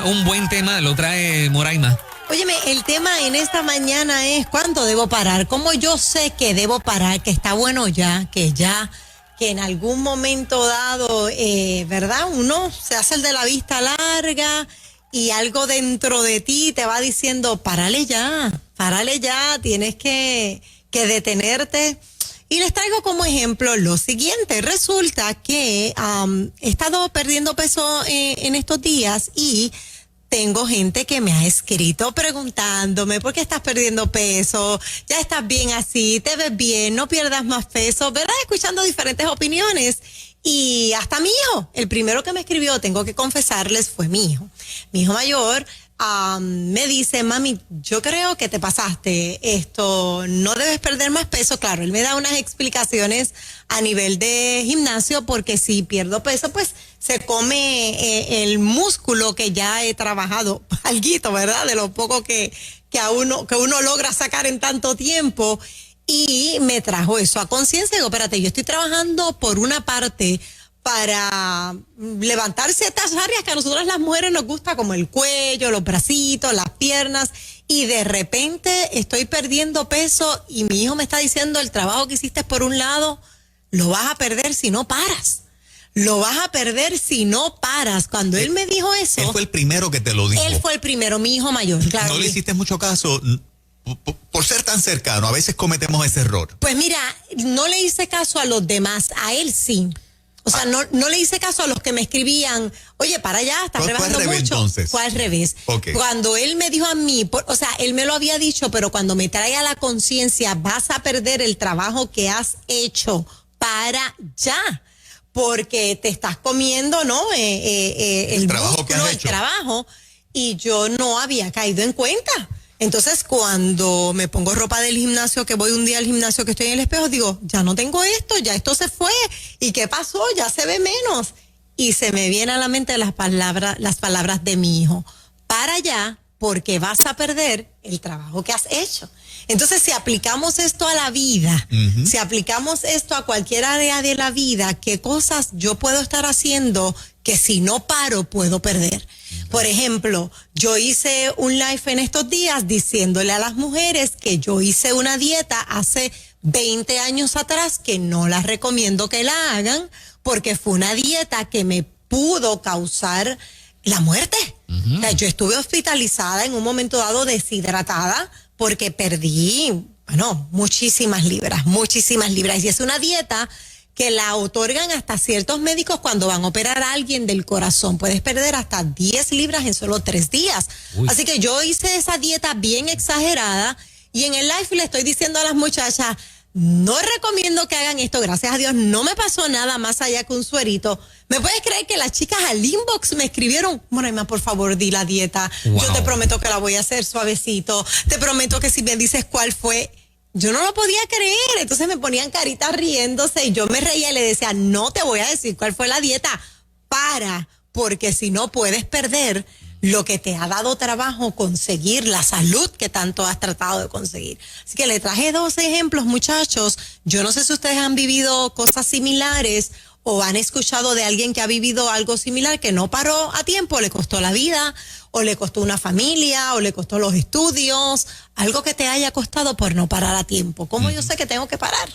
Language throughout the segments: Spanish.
un buen tema lo trae Moraima. Óyeme, el tema en esta mañana es ¿cuánto debo parar? ¿Cómo yo sé que debo parar? Que está bueno ya, que en algún momento dado, ¿verdad? Uno se hace el de la vista larga y algo dentro de ti te va diciendo, párale ya, tienes que detenerte. Y les traigo como ejemplo lo siguiente. Resulta que he estado perdiendo peso en estos días y tengo gente que me ha escrito preguntándome ¿por qué estás perdiendo peso? Ya estás bien así, te ves bien, no pierdas más peso, ¿verdad? Escuchando diferentes opiniones. Y hasta mi hijo, el primero que me escribió, tengo que confesarles, fue mi hijo. Mi hijo mayor me dice, mami, yo creo que te pasaste, no debes perder más peso. Claro, él me da unas explicaciones a nivel de gimnasio, porque si pierdo peso, pues se come el músculo que ya he trabajado, alguito, ¿verdad? De lo poco que uno logra sacar en tanto tiempo. Y me trajo eso a conciencia. Digo, espérate, yo estoy trabajando por una parte para levantar ciertas áreas que a nosotras las mujeres nos gusta, como el cuello, los bracitos, las piernas, y de repente estoy perdiendo peso y mi hijo me está diciendo, el trabajo que hiciste por un lado, lo vas a perder si no paras. Lo vas a perder si no paras. Cuando él me dijo eso... Él fue el primero que te lo dijo. Él fue el primero, mi hijo mayor, claro. No le hiciste mucho caso... Por ser tan cercano, a veces cometemos ese error. Pues mira, no le hice caso a los demás, a él sí. O sea, no le hice caso a los que me escribían, oye, para allá, estás rebajando mucho. Entonces. Fue al revés. Okay. Cuando él me dijo a mí, o sea, él me lo había dicho, pero cuando me trae a la conciencia, vas a perder el trabajo que has hecho, para ya. Porque te estás comiendo, ¿no? El trabajo que has hecho. El trabajo, y yo no había caído en cuenta. Entonces, cuando me pongo ropa del gimnasio, que voy un día al gimnasio, que estoy en el espejo, digo, ya no tengo esto, ya esto se fue. ¿Y qué pasó? Ya se ve menos. Y se me vienen a la mente las palabras de mi hijo. Para allá, porque vas a perder el trabajo que has hecho. Entonces, si aplicamos esto a la vida, si aplicamos esto a cualquier área de la vida, ¿qué cosas yo puedo estar haciendo que si no paro puedo perder? Por ejemplo, yo hice un live en estos días diciéndole a las mujeres que yo hice una dieta hace 20 años atrás que no las recomiendo que la hagan porque fue una dieta que me pudo causar la muerte. O sea, yo estuve hospitalizada en un momento dado deshidratada porque perdí, muchísimas libras. Y es una dieta que la otorgan hasta ciertos médicos cuando van a operar a alguien del corazón. Puedes perder hasta 10 libras en solo 3 días. Uy. Así que yo hice esa dieta bien exagerada y en el live le estoy diciendo a las muchachas, no recomiendo que hagan esto. Gracias a Dios no me pasó nada más allá que un suerito. ¿Me puedes creer que las chicas al inbox me escribieron, Moraima, por favor, di la dieta. Wow. Yo te prometo que la voy a hacer suavecito. Te prometo que si me dices cuál fue... Yo no lo podía creer, entonces me ponían caritas riéndose y yo me reía y le decía, no te voy a decir cuál fue la dieta, porque si no puedes perder lo que te ha dado trabajo conseguir, la salud que tanto has tratado de conseguir. Así que le traje 2 ejemplos, muchachos. Yo no sé si ustedes han vivido cosas similares o han escuchado de alguien que ha vivido algo similar, que no paró a tiempo, le costó la vida, o le costó una familia, o le costó los estudios, algo que te haya costado por no parar a tiempo. ¿Cómo yo sé que tengo que parar?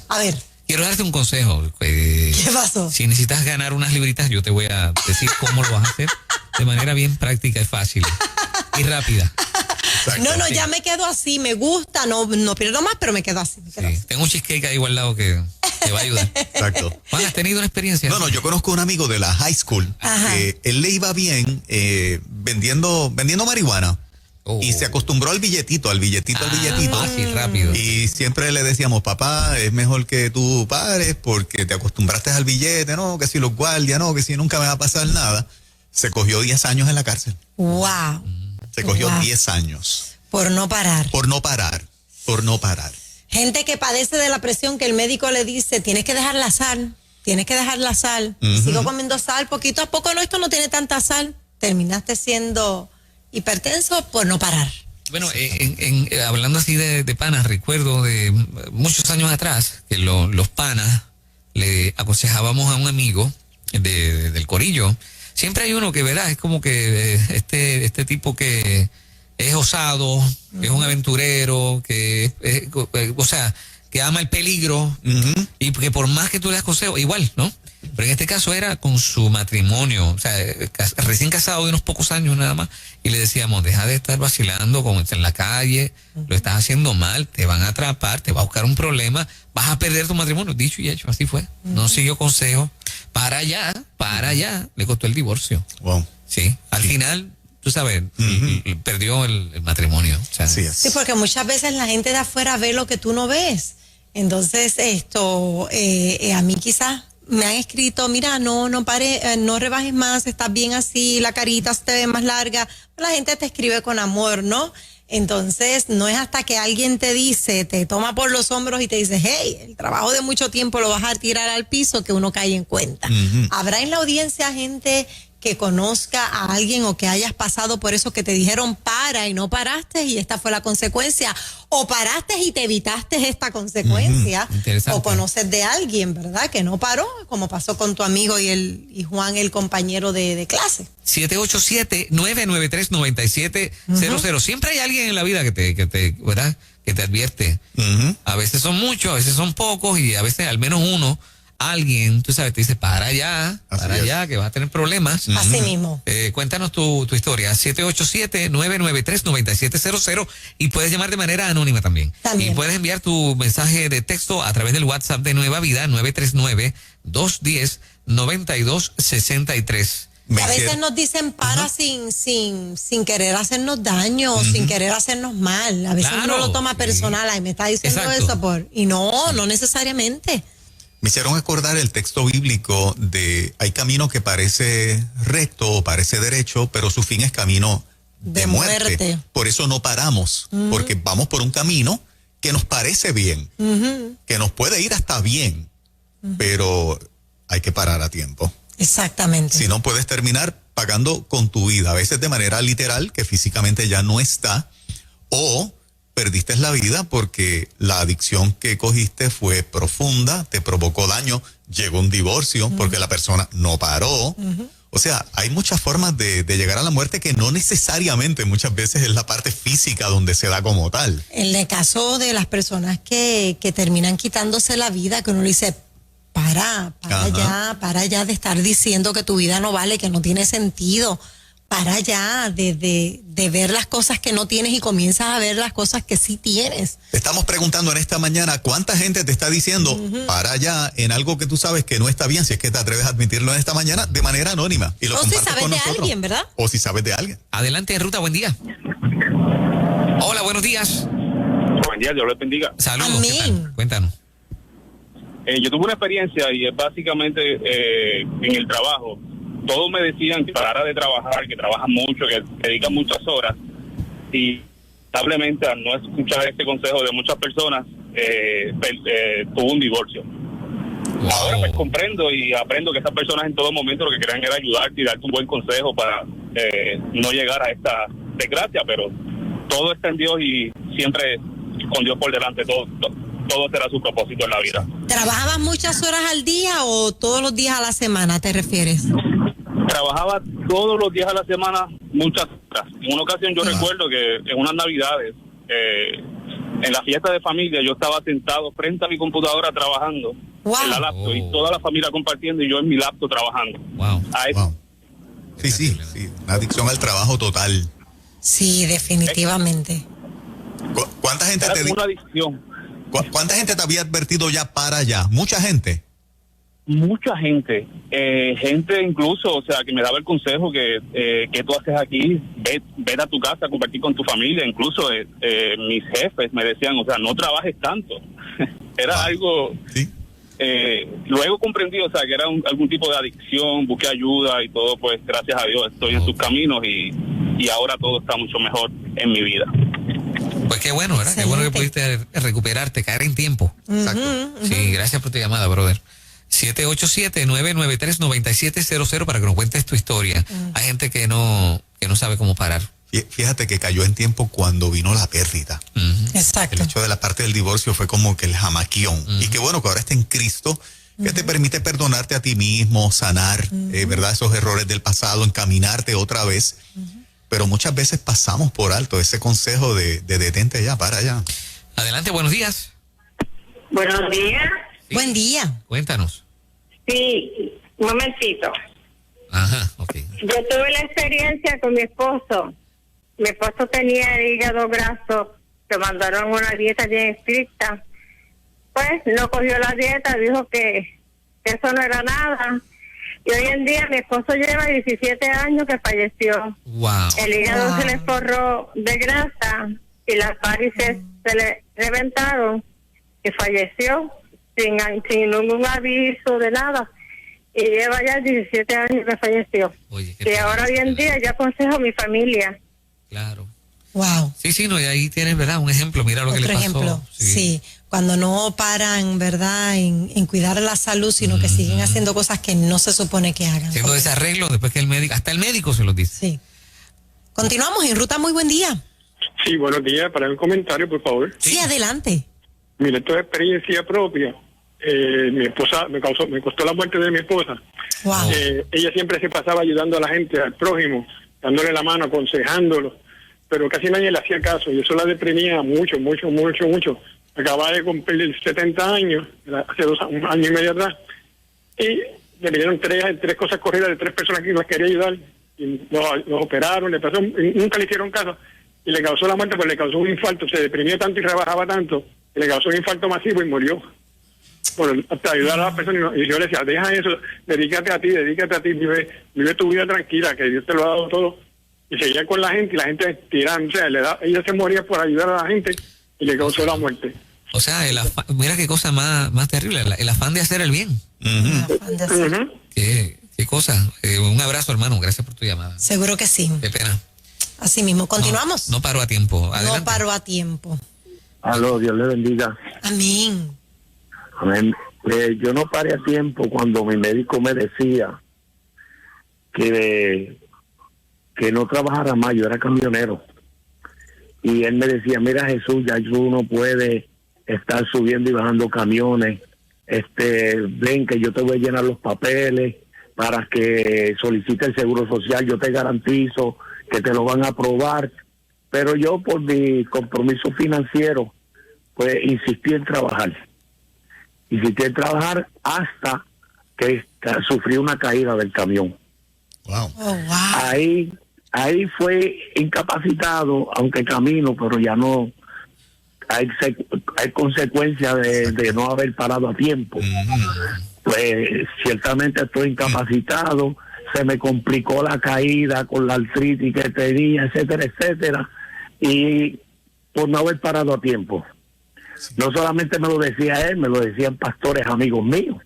A ver. Quiero darte un consejo. ¿Qué pasó? Si necesitas ganar unas libritas, yo te voy a decir cómo lo vas a hacer de manera bien práctica y fácil y rápida. Exacto. No, ya me quedo así, me gusta, no pierdo más, pero me quedo así. Así. Tengo un cheesecake ahí al lado que te va a ayudar. Exacto. Juan, ¿has tenido una experiencia? No, yo conozco a un amigo de la high school. Él le iba bien vendiendo marihuana. Y se acostumbró al billetito. Fácil, rápido. Y siempre le decíamos, papá, es mejor que tú pares porque te acostumbraste al billete, no, que si los guardias, no, que si nunca me va a pasar nada. Se cogió 10 años en la cárcel. ¡Wow! Se cogió 10 años. Por no parar. Por no parar. Gente que padece de la presión que el médico le dice, tienes que dejar la sal. Sigo comiendo sal, poquito a poco, esto no tiene tanta sal. Terminaste siendo hipertenso por no parar. Bueno, hablando así de panas, recuerdo de muchos años atrás que los panas le aconsejábamos a un amigo del corillo Siempre hay uno que, ¿verdad? Es como que este tipo que es osado, que es un aventurero, o sea, que ama el peligro, y que por más que tú le das consejo, igual, ¿no? Pero en este caso era con su matrimonio, o sea, recién casado de unos pocos años nada más, y le decíamos, deja de estar vacilando en la calle, lo estás haciendo mal, te van a atrapar, te va a buscar un problema, vas a perder tu matrimonio. Dicho y hecho, así fue. No siguió consejo. Para allá, le costó el divorcio. Wow. Sí, al final, tú sabes, perdió el matrimonio. O sea, sí, porque muchas veces la gente de afuera ve lo que tú no ves. Entonces, a mí quizás me han escrito, mira, no rebajes más, estás bien así, la carita se te ve más larga. La gente te escribe con amor, ¿no? Entonces, no es hasta que alguien te dice, te toma por los hombros y te dice, hey, el trabajo de mucho tiempo lo vas a tirar al piso, que uno cae en cuenta. ¿Habrá en la audiencia gente que conozca a alguien o que hayas pasado por eso, que te dijeron para y no paraste y esta fue la consecuencia? O paraste y te evitaste esta consecuencia. O conoces de alguien, ¿verdad?, que no paró, como pasó con tu amigo y Juan, el compañero de clase. 787-993-9700. Siempre hay alguien en la vida que te ¿verdad?, que te advierte. A veces son muchos, a veces son pocos, y a veces al menos uno. Alguien, tú sabes, te dice, para allá, que vas a tener problemas. Así mismo. Cuéntanos tu historia, 787-993-9700, y puedes llamar de manera anónima también. Y puedes enviar tu mensaje de texto a través del WhatsApp de Nueva Vida, 939-210-9263. A veces nos dicen para sin querer hacernos daño, sin querer hacernos mal. A veces uno lo toma personal, ahí me está diciendo eso y no necesariamente. Me hicieron acordar el texto bíblico de hay camino que parece recto o parece derecho, pero su fin es camino de muerte. Por eso no paramos, porque vamos por un camino que nos parece bien, que nos puede ir hasta bien, pero hay que parar a tiempo. Exactamente. Si no, puedes terminar pagando con tu vida, a veces de manera literal, que físicamente ya no está, o perdiste la vida porque la adicción que cogiste fue profunda, te provocó daño, llegó un divorcio porque la persona no paró. O sea, hay muchas formas de llegar a la muerte que no necesariamente muchas veces es la parte física donde se da como tal. En el caso de las personas que terminan quitándose la vida, que uno le dice, para ya de estar diciendo que tu vida no vale, que no tiene sentido. Para allá de ver las cosas que no tienes y comienzas a ver las cosas que sí tienes. Te estamos preguntando en esta mañana, ¿cuánta gente te está diciendo para allá en algo que tú sabes que no está bien, si es que te atreves a admitirlo en esta mañana de manera anónima? Y lo o si sabes de alguien, ¿verdad? O si sabes de alguien. Adelante, Ruta, buen día. Hola, buenos días. Buen día, Dios les bendiga. Saludos, ¿qué tal? Cuéntanos. Yo tuve una experiencia y es básicamente en el trabajo. Todos me decían que parara de trabajar, que trabajan mucho, que dedican muchas horas, y lamentablemente al no escuchar este consejo de muchas personas, tuvo un divorcio. Wow. Ahora pues comprendo y aprendo que estas personas en todo momento lo que querían era ayudarte y darte un buen consejo para no llegar a esta desgracia, pero todo está en Dios y siempre con Dios por delante, todo será su propósito en la vida. ¿Trabajabas muchas horas al día o todos los días a la semana, te refieres? Trabajaba todos los días a la semana, muchas horas. En una ocasión yo recuerdo que en unas navidades, en la fiesta de familia, yo estaba sentado frente a mi computadora trabajando en la laptop y toda la familia compartiendo y yo en mi laptop trabajando. Sí, una adicción al trabajo total. Sí, definitivamente. ¿Cuánta gente una adicción. ¿Cuánta gente te había advertido ya para allá? ¿Mucha gente? Mucha gente, gente incluso, o sea, que me daba el consejo que tú haces aquí, ve a tu casa a compartir con tu familia, incluso mis jefes me decían, o sea, no trabajes tanto. Era algo, ¿sí? Luego comprendí, o sea, que era algún tipo de adicción, busqué ayuda y todo, pues gracias a Dios estoy en sus caminos y ahora todo está mucho mejor en mi vida. Pues qué bueno, ¿verdad? Qué bueno que pudiste recuperarte, caer en tiempo. Exacto. Sí, gracias por tu llamada, brother. 787-993-9700 para que nos cuentes tu historia. Hay gente que no sabe cómo parar. Fíjate que cayó en tiempo cuando vino la pérdida. Exacto. El hecho de la parte del divorcio fue como que el jamaquión. Y qué bueno que ahora está en Cristo, que te permite perdonarte a ti mismo, sanar, ¿verdad? Esos errores del pasado, encaminarte otra vez. Pero muchas veces pasamos por alto ese consejo de detente ya, para allá. Adelante, buenos días. Buenos días. Sí. Buen día. Cuéntanos. Sí, un momentito. Ajá, ok. Yo tuve la experiencia con mi esposo. Mi esposo tenía el hígado graso, le mandaron una dieta bien estricta. Pues no cogió la dieta, dijo que eso no era nada. Y hoy en día mi esposo lleva 17 años que falleció. Wow. El hígado Wow. se le forró de grasa y las varices se le reventaron y falleció sin ningún aviso de nada. Y lleva ya 17 años que falleció. Oye, qué Y ahora hoy en día yo aconsejo a mi familia. Claro. Wow. Sí, no, y ahí tienes, ¿verdad? Un ejemplo, mira lo que Otro le pasó. ejemplo, sí. Cuando no paran, ¿verdad?, en cuidar la salud, sino que siguen haciendo cosas que no se supone que hagan. Haciendo ese arreglo después que el médico, hasta el médico se lo dice. Sí. Continuamos en Ruta. Muy buen día. Sí, buenos días. Para un comentario, por favor. Sí, adelante. Mire, esto es experiencia propia. Mi esposa, me costó la muerte de mi esposa. Wow. Ella siempre se pasaba ayudando a la gente, al prójimo, dándole la mano, aconsejándolo, pero casi nadie le hacía caso y eso la deprimía mucho. Acababa de cumplir 70 años, hace un año y medio atrás, y le vinieron tres cosas corridas de 3 personas que las quería ayudar, y los operaron, nunca le hicieron caso, y le causó la muerte, pues le causó un infarto, se deprimió tanto y rebajaba tanto, y le causó un infarto masivo y murió. Hasta ayudar a las personas, y yo le decía, deja eso, dedícate a ti, vive tu vida tranquila, que Dios te lo ha dado todo. Y seguía con la gente, y la gente tirando, o sea, ella se moría por ayudar a la gente, y le causó la muerte. O sea, mira qué cosa más terrible, el afán de hacer el bien. Qué cosa. Un abrazo, hermano, gracias por tu llamada. Seguro que sí. Qué pena. Así mismo. ¿Continuamos? No paró a tiempo. Adelante. No paró a tiempo. Aló, Dios le bendiga. Amén. Amén. Yo no paré a tiempo cuando mi médico me decía que no trabajara más. Yo era camionero. Y él me decía, mira Jesús, ya tú no puedes estar subiendo y bajando camiones. Ven que yo te voy a llenar los papeles para que solicite el seguro social. Yo te garantizo que te lo van a aprobar. Pero yo, por mi compromiso financiero, pues insistí en trabajar. Hasta que sufrí una caída del camión. Wow. Oh, wow. Ahí fue incapacitado, aunque camino, pero ya no hay consecuencias de no haber parado a tiempo. Pues ciertamente estoy incapacitado, se me complicó la caída con la artritis que tenía, etcétera, y por no haber parado a tiempo. No solamente me lo decía él, me lo decían pastores amigos míos.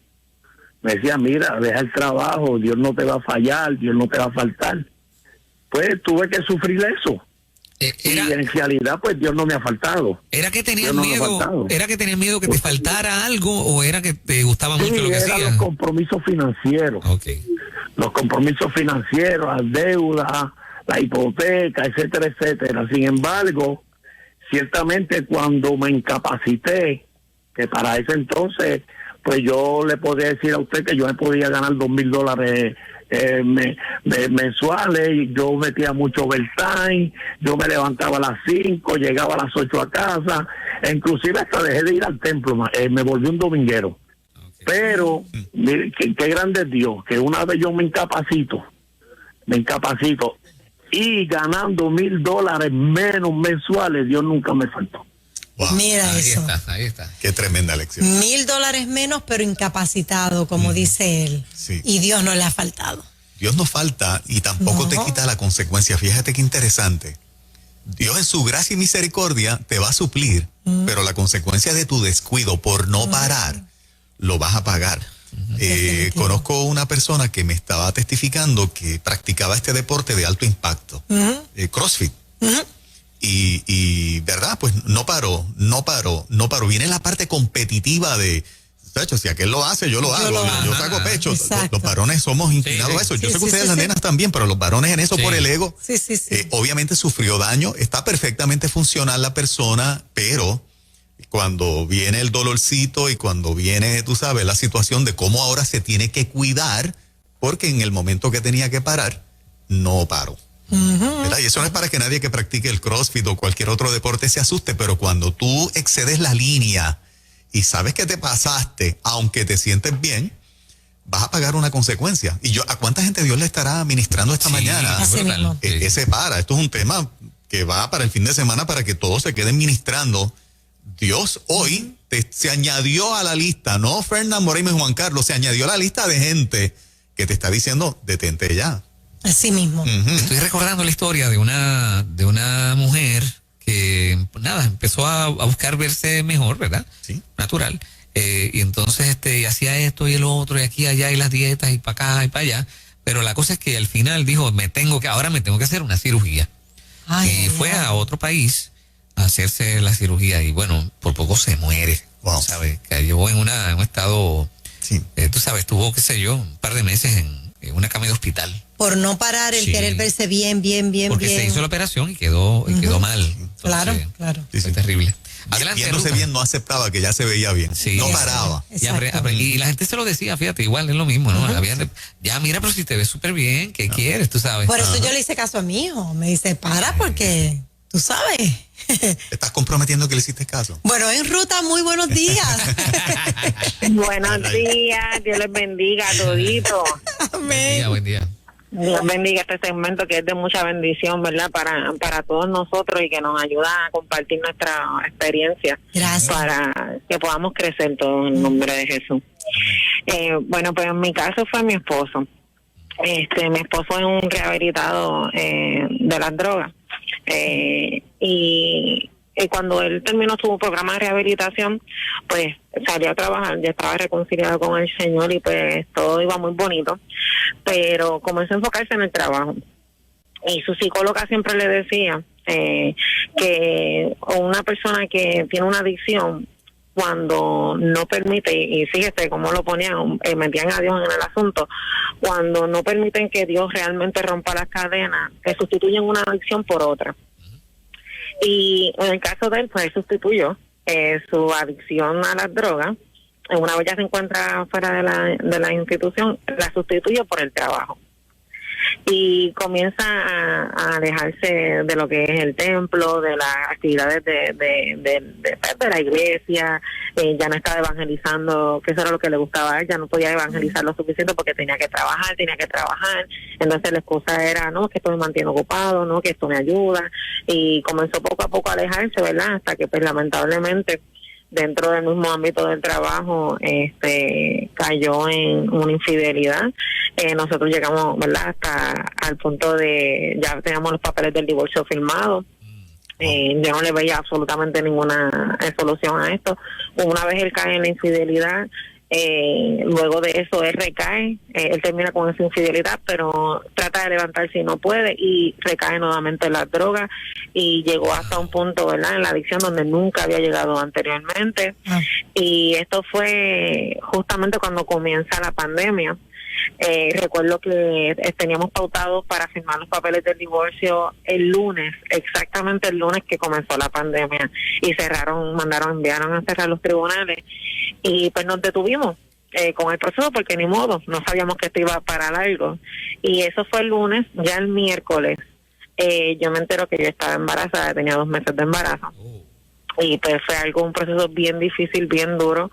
Me decían, mira, deja el trabajo, Dios no te va a fallar, Dios no te va a faltar. Pues tuve que sufrir eso. Y en realidad, pues Dios no me ha faltado. ¿Era que tenías Dios no me ha miedo? faltado. ¿Era que tenías miedo que te faltara algo o era que te gustaba mucho lo que eran hacías? los compromisos financieros. Okay. Los compromisos financieros, las deudas, la hipoteca, etcétera. Sin embargo, ciertamente cuando me incapacité, que para ese entonces, pues yo le podía decir a usted que yo me podía ganar $2,000 mensuales, y yo metía mucho overtime, yo me levantaba a las 5, llegaba a las 8 a casa, e inclusive hasta dejé de ir al templo, me volví un dominguero. Okay. Pero, mire, qué grande es Dios, que una vez yo me incapacito, y ganando $1,000 menos mensuales, Dios nunca me faltó. Wow. Mira eso. Ahí está. Qué tremenda lección. $1,000 menos, pero incapacitado, como dice él. Sí. Y Dios no le ha faltado. Dios no falta y tampoco te quita la consecuencia. Fíjate qué interesante. Dios en su gracia y misericordia te va a suplir, pero la consecuencia de tu descuido por no parar, lo vas a pagar. Conozco una persona que me estaba testificando que practicaba este deporte de alto impacto, CrossFit. Y verdad, pues no paró. Viene la parte competitiva de, hecho, si aquel lo hace, yo lo hago, yo saco pecho. Los varones somos inclinados a eso. Yo sé que ustedes las nenas también, pero los varones en eso por el ego. Sí. Obviamente sufrió daño, está perfectamente funcional la persona, pero cuando viene el dolorcito y cuando viene, tú sabes, la situación de cómo ahora se tiene que cuidar, porque en el momento que tenía que parar, no paró. ¿Verdad? Y eso no es para que nadie que practique el CrossFit o cualquier otro deporte se asuste, pero cuando tú excedes la línea y sabes que te pasaste, aunque te sientes bien, vas a pagar una consecuencia. Y ¿a cuánta gente Dios le estará ministrando esta mañana? Así mismo. Ese para. Esto es un tema que va para el fin de semana para que todos se queden ministrando. Dios hoy se añadió a la lista, no Fernán Moreira y Juan Carlos, se añadió a la lista de gente que te está diciendo, detente ya. Así mismo. Estoy recordando la historia de una mujer que, pues nada, empezó a buscar verse mejor, ¿verdad? Sí. Natural. Y entonces hacía esto y el otro, y aquí y allá, y las dietas, y para acá y para allá. Pero la cosa es que al final dijo, ahora me tengo que hacer una cirugía. Y fue a otro país a hacerse la cirugía, y bueno, por poco se muere. Wow. ¿Sabes? Cayó en un estado, Sí. tú sabes, tuvo, qué sé yo, un par de meses en una cama de hospital. Por no parar el Sí. querer verse bien, Porque bien. se hizo la operación y quedó mal. Entonces, Claro. Sí, fue sí. terrible. Adelante, Viéndose Ruta. bien, no aceptaba que ya se veía bien. Sí. No paraba. Exacto. Y la gente se lo decía, fíjate, igual es lo mismo, ¿no? Ya mira, pero si te ves súper bien, ¿qué quieres? Tú sabes. Por eso yo le hice caso a mi hijo. Me dice, para porque tú sabes. ¿Estás comprometiendo que le hiciste caso? Bueno, en ruta, muy buenos días. Buenos días, Dios les bendiga a toditos. Amén. Buen día. Dios bendiga este segmento que es de mucha bendición, ¿verdad? Para todos nosotros y que nos ayuda a compartir nuestra experiencia. Gracias. Para que podamos crecer todos en el nombre de Jesús. Bueno, pues en mi caso fue mi esposo. Mi esposo es un rehabilitado de las drogas. Y cuando él terminó su programa de rehabilitación, pues salió a trabajar, ya estaba reconciliado con el Señor y pues todo iba muy bonito, pero comenzó a enfocarse en el trabajo. Y su psicóloga siempre le decía que una persona que tiene una adicción, cuando no permite, y fíjese cómo lo ponían, metían a Dios en el asunto, cuando no permiten que Dios realmente rompa las cadenas, que sustituyen una adicción por otra. Y en el caso de él, pues él sustituyó su adicción a las drogas. Una vez ya se encuentra fuera de la institución, la sustituyó por el trabajo. Y comienza a alejarse de lo que es el templo, de las actividades de la iglesia. Ya no estaba evangelizando, que eso era lo que le gustaba a él, ya no podía evangelizar lo suficiente porque tenía que trabajar. Entonces la excusa era, no, que esto me mantiene ocupado, no, que esto me ayuda. Y comenzó poco a poco a alejarse, ¿verdad? Hasta que pues lamentablemente dentro del mismo ámbito del trabajo cayó en una infidelidad. Nosotros llegamos, ¿verdad?, hasta al punto de ya teníamos los papeles del divorcio firmados. Yo no le veía absolutamente ninguna solución a esto. Una vez él cae en la infidelidad, luego de eso él recae, él termina con esa infidelidad, pero trata de levantarse y no puede, y recae nuevamente en las drogas, y llegó hasta un punto, ¿verdad?, en la adicción donde nunca había llegado anteriormente. Y esto fue justamente cuando comienza la pandemia. Recuerdo que teníamos pautados para firmar los papeles del divorcio el lunes, exactamente el lunes que comenzó la pandemia, y enviaron a cerrar los tribunales, y pues nos detuvimos con el proceso porque ni modo, no sabíamos que esto iba para largo, y eso fue el lunes. Ya el miércoles yo me entero que yo estaba embarazada, tenía 2 meses de embarazo. Y pues fue un proceso bien difícil, bien duro,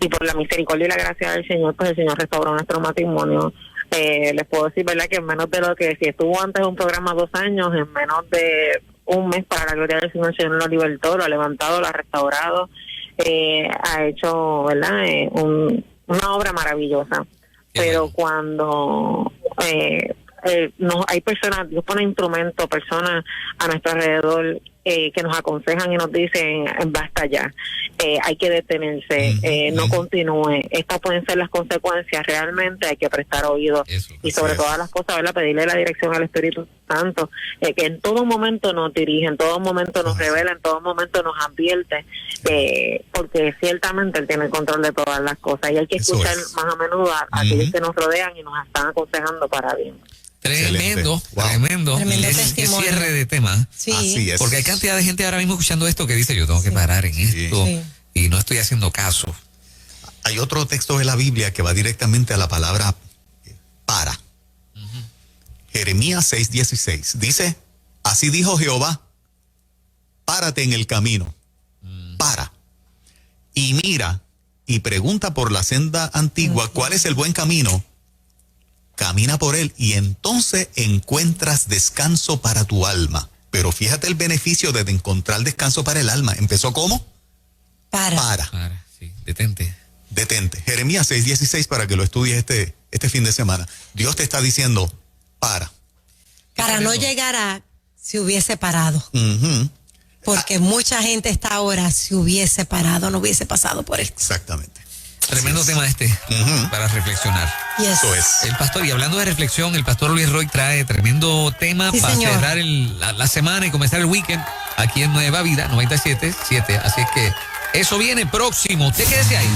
y por la misericordia y la gracia del Señor, pues el Señor restauró nuestro matrimonio. Les puedo decir, ¿verdad?, que en menos de lo que si estuvo antes de un programa 2 años, en menos de un mes, para la gloria del Señor, el Señor lo libertó, lo ha levantado, lo ha restaurado, ha hecho, ¿verdad?, una obra maravillosa. Pero cuando no hay personas, Dios pone instrumentos, personas a nuestro alrededor que nos aconsejan y nos dicen, basta ya, hay que detenerse, no continúe, estas pueden ser las consecuencias, realmente hay que prestar oído. Y sobre todas las cosas, ¿verdad?, pedirle la dirección al Espíritu Santo, que en todo momento nos dirige, en todo momento nos revela, en todo momento nos advierte, porque ciertamente Él tiene el control de todas las cosas, y hay que escuchar más a menudo a aquellos que nos rodean y nos están aconsejando para bien. Tremendo, tremendo qué testimonio. cierre de tema. Sí. Así es. Porque hay cantidad de gente ahora mismo escuchando esto que dice, yo tengo que parar en esto. Sí. y no estoy haciendo caso. Hay otro texto de la Biblia que va directamente a la palabra para. Jeremías 6:16. Dice, así dijo Jehová, párate en el camino, para, y mira, y pregunta por la senda antigua, ¿cuál es el buen camino? Camina por él, y entonces encuentras descanso para tu alma. Pero fíjate el beneficio de encontrar descanso para el alma. ¿Empezó cómo? Para. Sí, detente. Detente. Jeremías 6:16 para que lo estudies este fin de semana. Dios te está diciendo, para. Para no llegar a si hubiese parado. Porque mucha gente está ahora, si hubiese parado, no hubiese pasado por esto. Exactamente. Tremendo tema para reflexionar. Eso es. El pastor, y hablando de reflexión, el pastor Luis Roy trae tremendo tema para cerrar la semana y comenzar el weekend aquí en Nueva Vida 97.7. Así es que eso viene próximo. Usted quédese ahí.